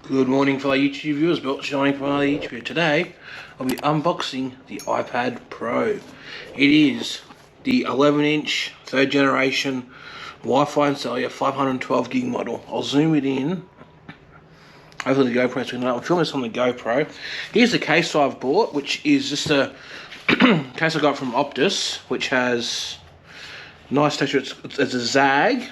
Good morning fellow YouTube viewers, Built Shining from another YouTube video. Today I'll be unboxing the iPad Pro. It is the 11-inch 3rd generation Wi-Fi and cellular 512 gig model. I'll zoom it in. Hopefully the GoPro's picking it up. I'm filming this on the GoPro. Here's the case I've bought, which is just a case I got from Optus, which has nice texture. It's a zag.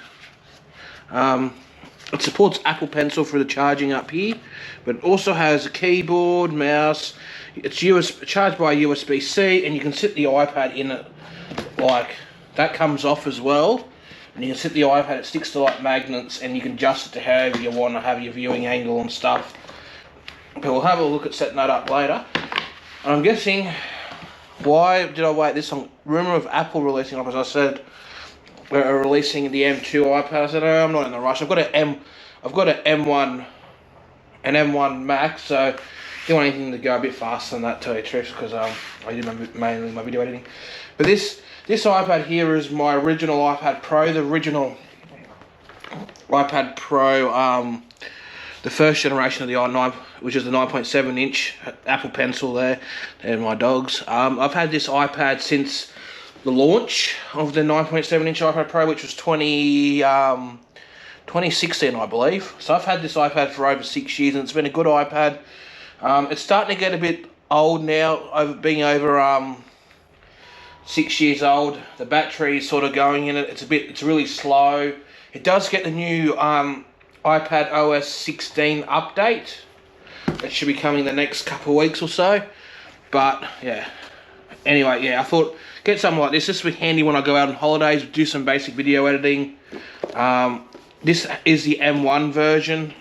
It supports Apple Pencil for the charging up here, but it also has a keyboard, mouse. It's charged by USB-C, and you can sit the iPad in it like that. Comes off as well, and you can sit the iPad. It sticks to like magnets, and you can adjust it to however you want to have your viewing angle and stuff. But we'll have a look at setting that up later. And I'm guessing, why did I wait this long? Rumor of Apple releasing it, as I said. We're releasing the M2 iPad. I said, oh, I'm not in a rush. I've got an M1 Max, so I didn't want anything to go a bit faster than that, to tell you the truth, because I do mainly my video editing. But this iPad here is my original iPad Pro, the original iPad Pro, the first generation of the i9, which is the 9.7-inch Apple Pencil there, and my dogs. I've had this iPad since the launch of the 9.7-inch iPad Pro, which was 2016, I believe. So I've had this iPad for over 6 years, and it's been a good iPad. It's starting to get a bit old now, being over 6 years old. The battery is sort of going in it. It's really slow. It does get the new iPad OS 16 update. It should be coming the next couple of weeks or so. But yeah. Anyway, yeah, I thought get something like this. This will be handy when I go out on holidays, do some basic video editing. This is the M1 version.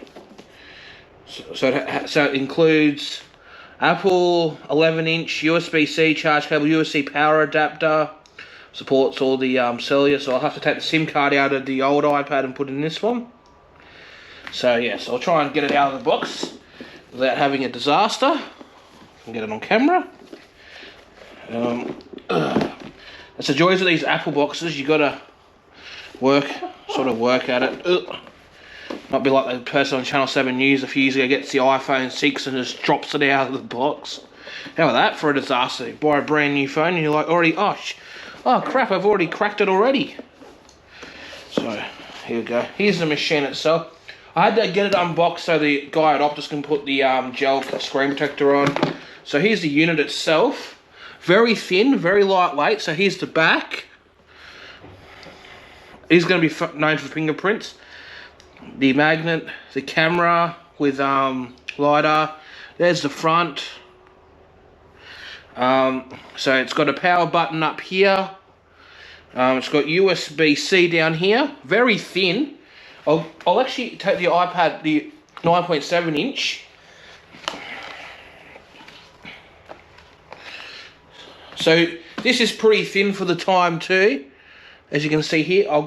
So it includes Apple 11-inch USB-C charge cable, USB power adapter. Supports all the cellular, so I'll have to take the SIM card out of the old iPad and put it in this one. So yes, I'll try and get it out of the box without having a disaster. I can get it on camera. It's the joys of these Apple boxes. You gotta work at it. Not be like the person on Channel 7 News a few years ago gets the iPhone 6 and just drops it out of the box. How about that for a disaster? You buy a brand new phone and you're like, oh crap, I've already cracked it already. So here we go. Here's the machine itself. I had to get it unboxed so the guy at Optus can put the gel screen protector on. So here's the unit itself. Very thin, very lightweight. So here's the back. It's going to be known for fingerprints. The magnet, the camera with LiDAR. There's the front. So it's got a power button up here. It's got USB-C down here. Very thin. I'll actually take the iPad, the 9.7-inch. So this is pretty thin for the time too, as you can see here. I'll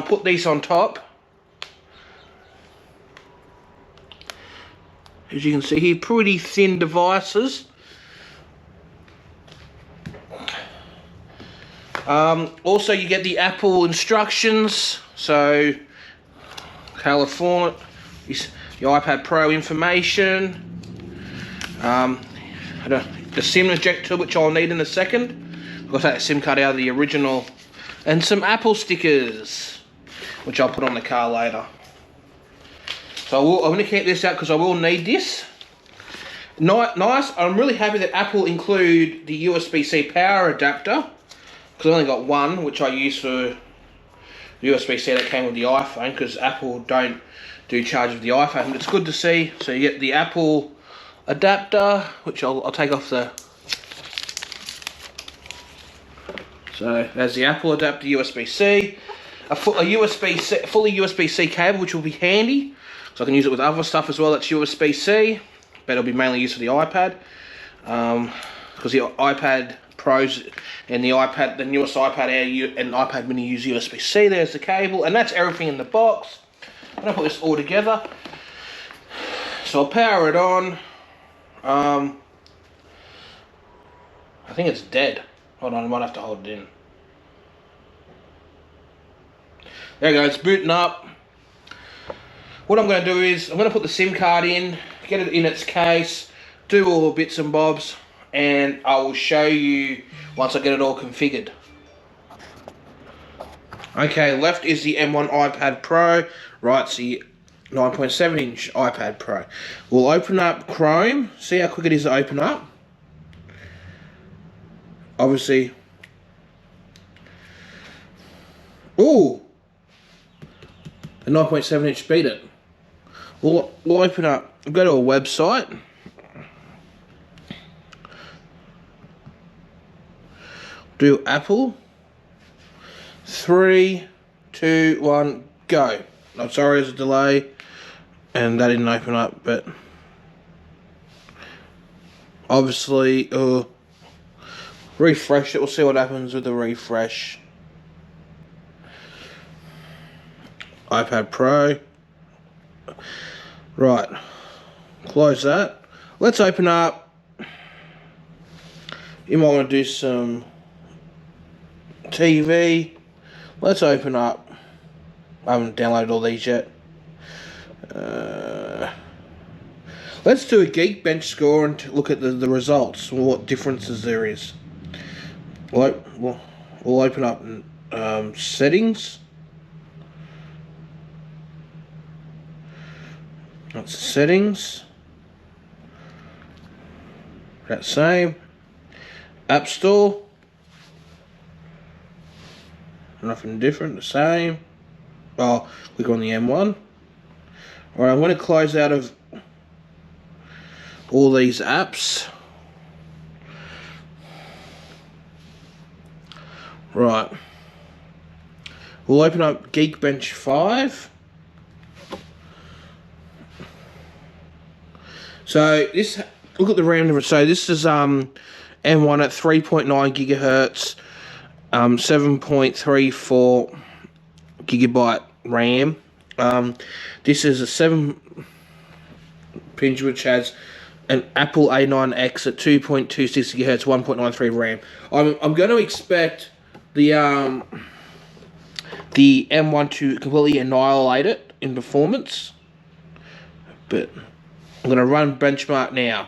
put these on top. As you can see here, pretty thin devices. Also you get the Apple instructions. So California, your iPad Pro information. The SIM ejector, which I'll need in a second. I've got to take the SIM card out of the original. And some Apple stickers, which I'll put on the car later. So I'm going to keep this out because I will need this. Nice. I'm really happy that Apple include the USB-C power adapter. Because I only got one, which I use for the USB-C that came with the iPhone. Because Apple don't do charge with the iPhone. But it's good to see. So you get the Apple adapter, which I'll take off the. So there's the Apple adapter, USB-C, fully USB-C cable, which will be handy, so I can use it with other stuff as well. That's USB-C, but it'll be mainly used for the iPad, because the iPad Pros and the newest iPad Air and iPad Mini use USB-C. There's the cable, and that's everything in the box. I'm gonna put this all together. So I'll power it on. I think it's dead. Hold on, I might have to hold it in. There we go, it's booting up. what I'm going to do is I'm going to put the SIM card in, get it in its case, do all the bits and bobs, and I will show you once I get it all configured. Okay, left is the M1 iPad Pro, right's the 9.7 inch iPad Pro. We'll open up Chrome, see how quick it is to open up. Obviously, ooh, the 9.7 inch beat it. We'll open up, go to a website. Do Apple. 3, 2, 1, go. I'm sorry there's a delay and that didn't open up, but obviously refresh it. We'll see what happens with the refresh. iPad Pro. Right, close that. Let's open up. You might want to do some TV. Let's open up. I haven't downloaded all these yet. Let's do a Geekbench score and look at the results, what differences there is. We'll open up settings. That's settings. That same. App Store. Nothing different, the same. Oh, click on the M1. Alright, I'm going to close out of all these apps. Right. We'll open up Geekbench 5. So this, look at the RAM difference. So this is M1 at 3.9 gigahertz, 7.34 gigabyte RAM. This is a 7-pinch which has an Apple A9X at 2.26 gigahertz, 1.93 RAM. I'm going to expect the M1 to completely annihilate it in performance, but I'm going to run benchmark now.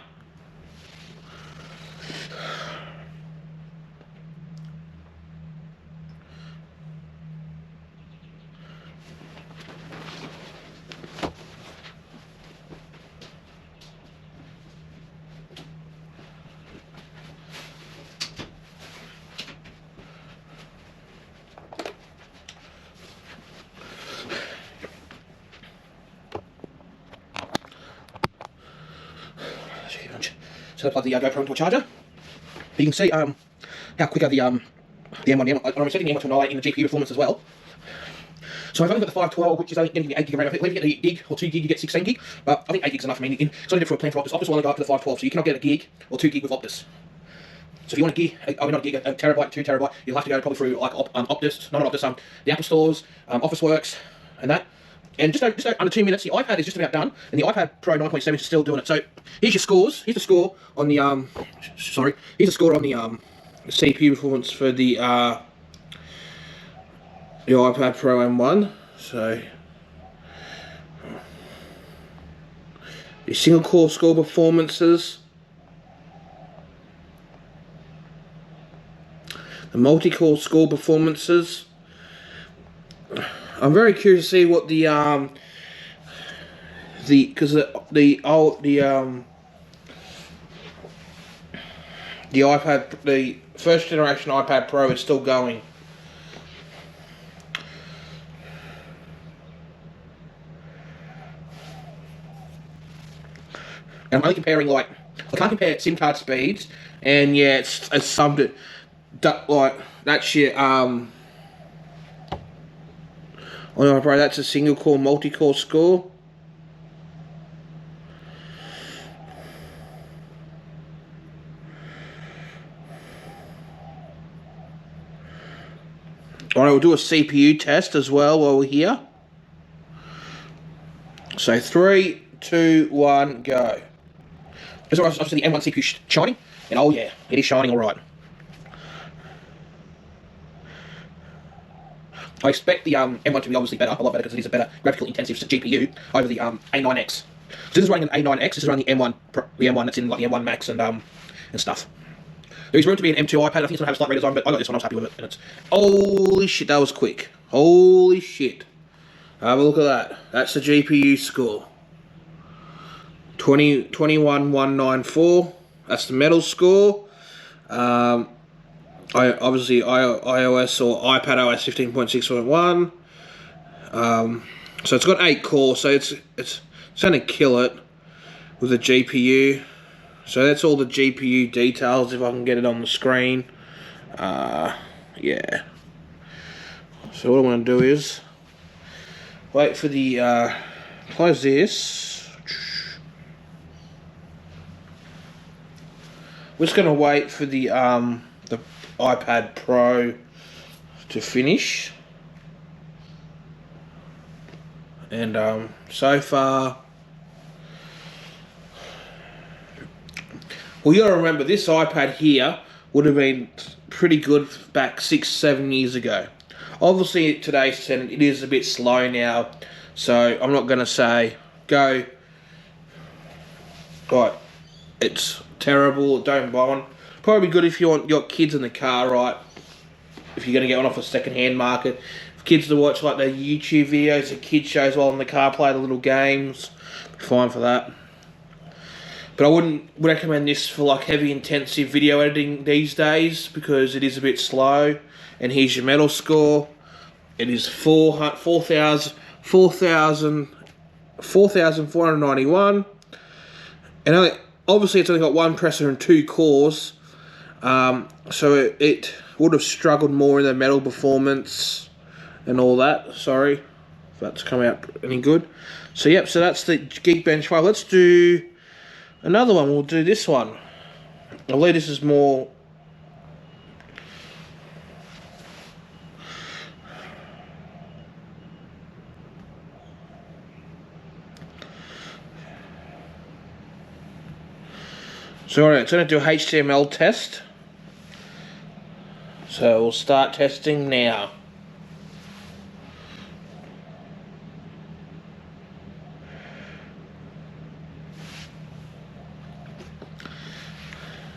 So I plug the GoPro into a charger. You can see how quick the M1 I'm setting the M1 to annihilate in the GPU performance as well. So I've only got the 512, which is only getting the 8 gig RAM. If you get the gig or 2 gig, you get 16 gig. But I think 8 gig is enough for me. So I did for a plan for Optus. Optus will only go up to the 512, so you cannot get a gig or 2 gig with Optus. So if you want a gig, not a gig, a terabyte, 2 terabyte, you'll have to go probably through like Optus, not Optus, the Apple stores, Officeworks, and that. And just under 2 minutes, the iPad is just about done, and the iPad Pro 9.7 is still doing it. So here's your scores. Here's the score on the here's the score on the CPU performance for the iPad Pro M1. So the single core score performances, the multi-core score performances. I'm very curious to see what the iPad, the first generation iPad Pro is still going. And I'm only comparing, like, I can't compare SIM card speeds, and yeah, it's summed it like that shit. On iPad, that's a single core, multi-core score. Alright, we'll do a CPU test as well while we're here. So 3, 2, 1, go. As obviously the M1 CPU shining, and oh yeah, it is shining alright. I expect the M1 to be obviously better, a lot better, because it is a better graphical intensive GPU over the A9X. So this is running an A9X. This is running the M1, the M1 that's in like the M1 Max and stuff. There is room to be an M2 iPad. I think it's going to have a slight redesign, but I got this one. I was happy with it. And it's Holy shit, that was quick. Holy shit. Have a look at that. That's the GPU score. 21194. That's the metal score. Obviously iOS or iPad OS 15.6.1. So it's got 8 cores, so it's going to kill it with the GPU. So that's all the GPU details, if I can get it on the screen. Yeah. So what I want to do is wait for the close this. We're just going to wait for the iPad Pro to finish. And so far, well, you got to remember, this iPad here would have been pretty good back 6-7 years ago. Obviously, today's standard, it is a bit slow now, so I'm not going to say go, right, it's terrible, don't buy one. Probably good if you want your kids in the car, right? If you're going to get one off a second-hand market. For kids to watch like their YouTube videos, the kid shows while in the car, play the little games, fine for that. But I wouldn't recommend this for like heavy intensive video editing these days, because it is a bit slow. And here's your metal score. It is 4,491. And obviously it's only got one processor and 2 cores. So it would have struggled more in the metal performance and all that. Sorry if that's come out any good. So yep, so that's the Geekbench 5. Let's do another one. We'll do this one. I believe this is more. So alright, it's going to do a HTML test. So we'll start testing now.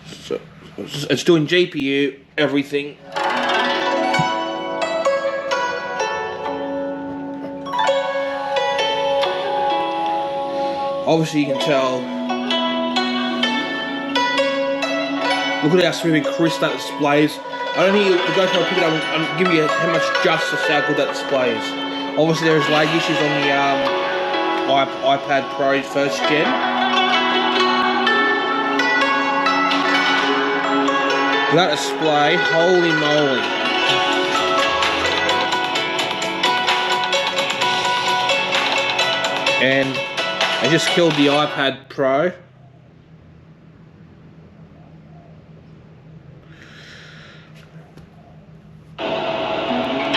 So it's doing GPU, everything. Obviously you can tell. Look at how smooth and crisp that displays. I don't think the GoPro will pick it up and give you how much justice how good that displays. Obviously there's lag issues on the iPad Pro 1st gen. That display, holy moly. And I just killed the iPad Pro.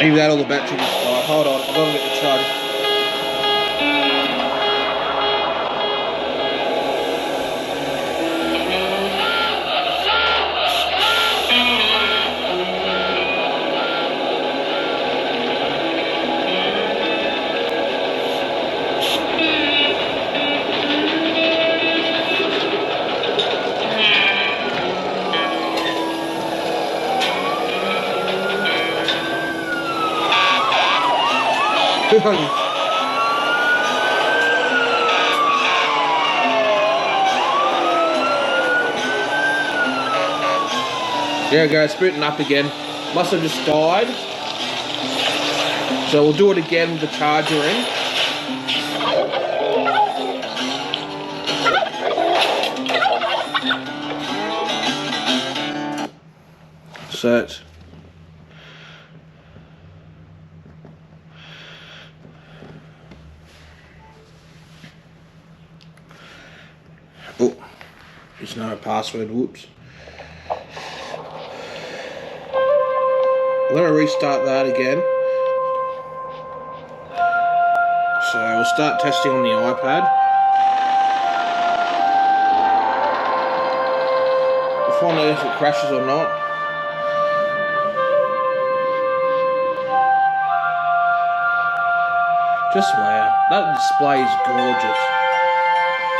Even that, all the battery just died. Hold on, I'm going to get the charge. There we go, it's booting up again. Must have just died. So we'll do it again with the charger in. So it's oh, there's no password, whoops. I'm going to restart that again. So we'll start testing on the iPad. We'll find out if it crashes or not. Just wow. That display is gorgeous.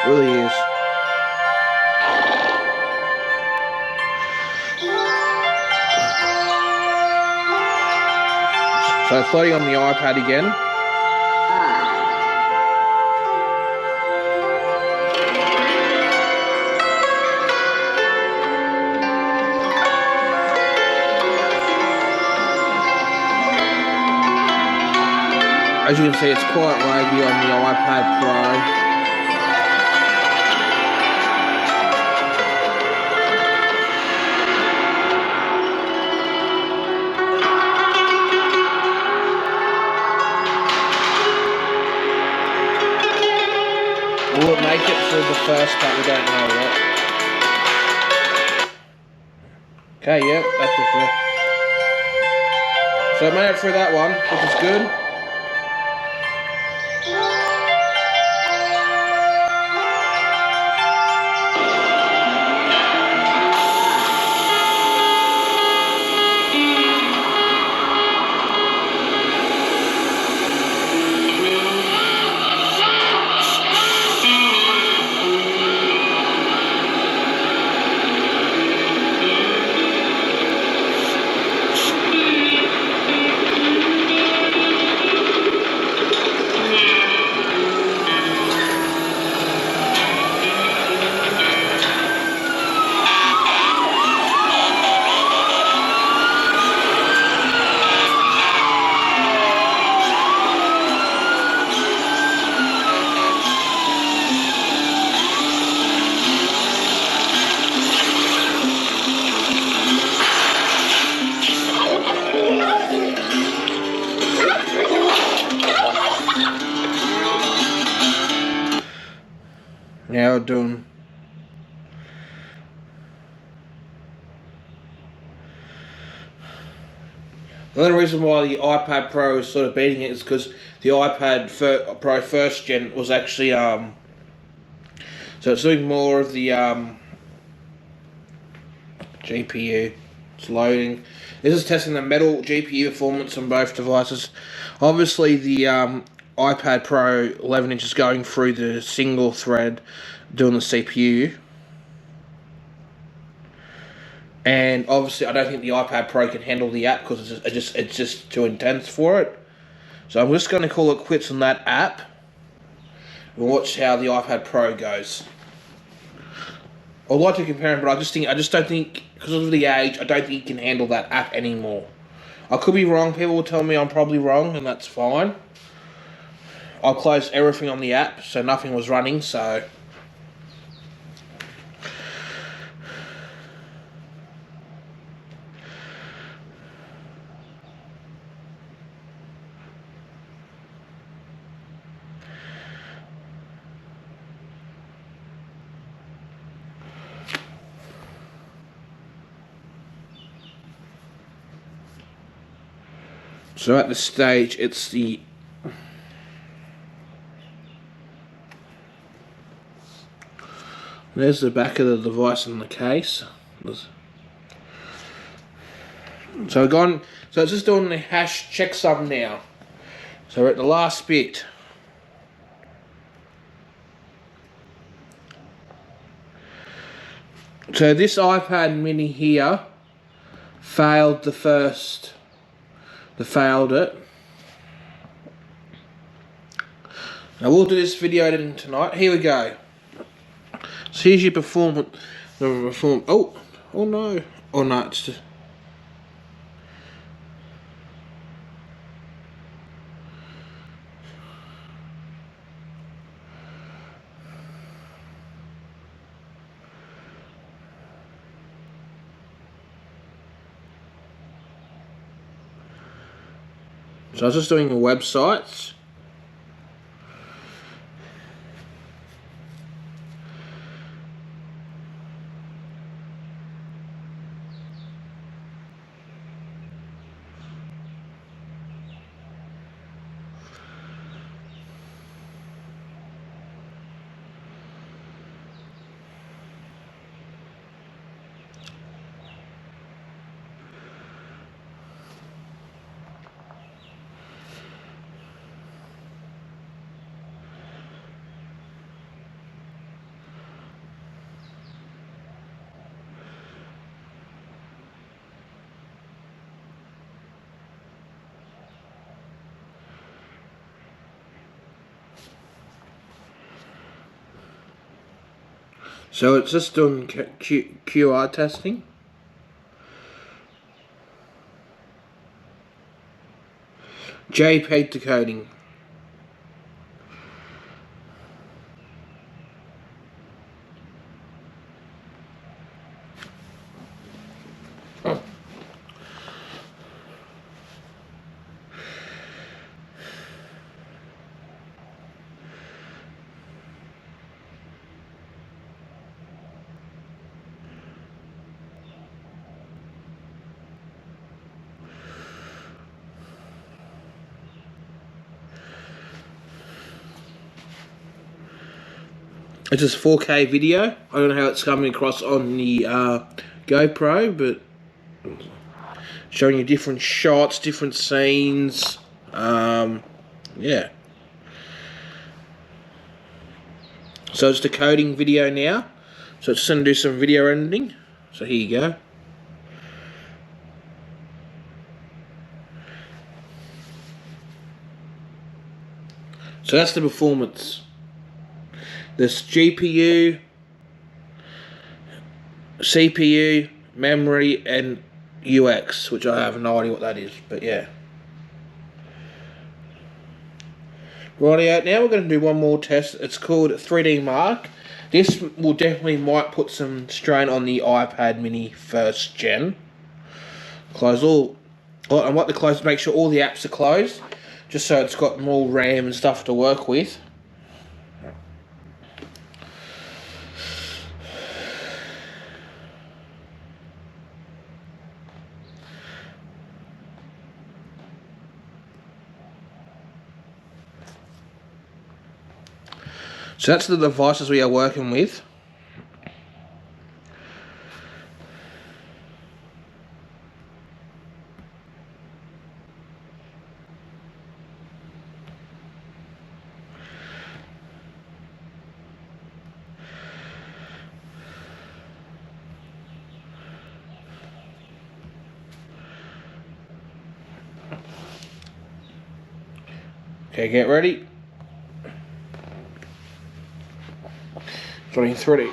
It really is. So floating on the iPad again. As you can see, it's quite wavy on the iPad Pro. Will it make it through the first part? We don't know yet. Okay, yep, that's the first. So it made it through that one, which is good. Now we're doing. The only reason why the iPad Pro is sort of beating it is because the iPad Pro first gen was actually so it's doing more of the GPU. It's loading. This is testing the metal GPU performance on both devices. Obviously, the iPad Pro 11 inch is going through the single thread, doing the CPU. And obviously, I don't think the iPad Pro can handle the app because it's just too intense for it. So I'm just going to call it quits on that app and watch how the iPad Pro goes. I'd like to compare them, but I just don't think, because of the age, I don't think you can handle that app anymore. I could be wrong. People will tell me I'm probably wrong, and that's fine. I closed everything on the app, so nothing was running, so. So at this stage, it's the there's the back of the device in the case. So so it's just doing the hash checksum now. So we're at the last bit. So this iPad mini here failed the first. They failed it. Now we'll do this video editing tonight. Here we go. So here's your performance. Oh no. Oh no, it's just. So I was just doing the websites. So it's just doing QR testing. JPEG decoding. It's just 4K video. I don't know how it's coming across on the GoPro, but showing you different shots, different scenes. Yeah. So it's decoding video now. So it's going to do some video editing. So here you go. So that's the performance. This GPU, CPU, memory, and UX, which I have no idea what that is, but yeah. Rightio, now we're going to do one more test. It's called 3D Mark. This will definitely might put some strain on the iPad mini 1st gen. Close all, I want to close, make sure all the apps are closed, just so it's got more RAM and stuff to work with. So that's the devices we are working with. Okay, get ready. Running 3D.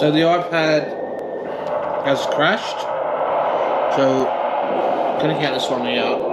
So the iPad has crashed. So I'm gonna count this one out.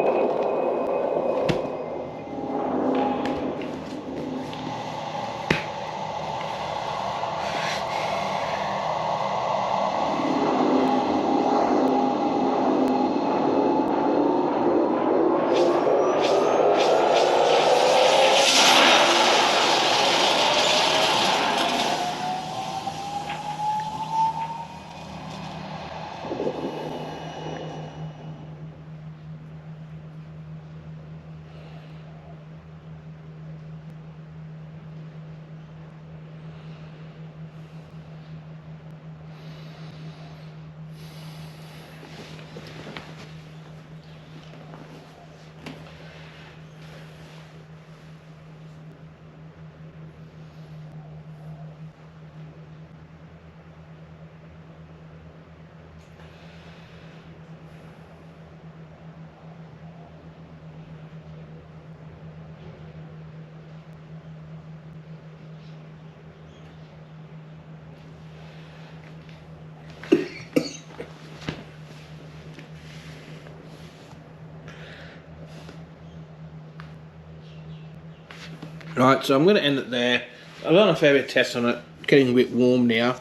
Right, so I'm going to end it there. I've done a fair bit of tests on it. Getting a bit warm now.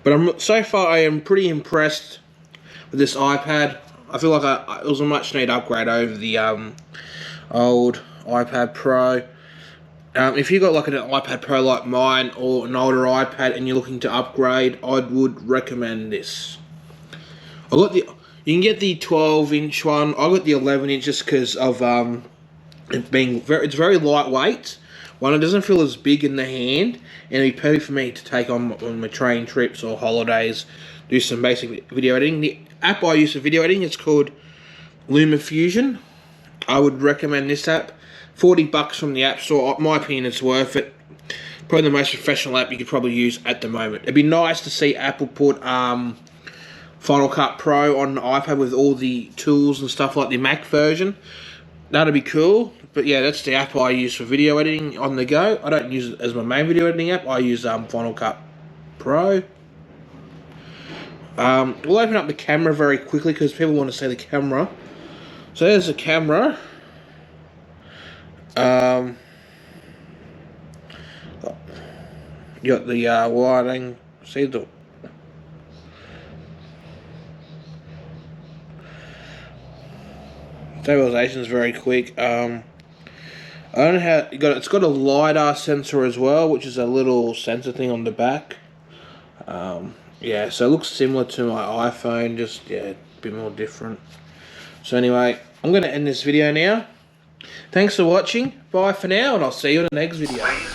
But so far I am pretty impressed with this iPad. I feel like it was a much needed upgrade over the old iPad Pro. If you got like an iPad Pro like mine or an older iPad and you're looking to upgrade, I would recommend this. You can get the 12-inch one. I got the 11-inch just because of it being it's very lightweight. One, it doesn't feel as big in the hand, and it'd be perfect for me to take on my train trips or holidays, do some basic video editing. The app I use for video editing is called LumaFusion. I would recommend this app. $40 from the App Store. In my opinion, it's worth it. Probably the most professional app you could probably use at the moment. It'd be nice to see Apple put Final Cut Pro on the iPad with all the tools and stuff like the Mac version. That'd be cool. But yeah, that's the app I use for video editing on the go. I don't use it as my main video editing app. I use Final Cut Pro. We'll open up the camera very quickly because people want to see the camera. So there's the camera. You got the lighting. See the stabilization is very quick. I don't know how it's got a LiDAR sensor as well, which is a little sensor thing on the back. Yeah, so it looks similar to my iPhone, just a bit more different. So anyway, I'm going to end this video now. Thanks for watching. Bye for now, and I'll see you in the next video.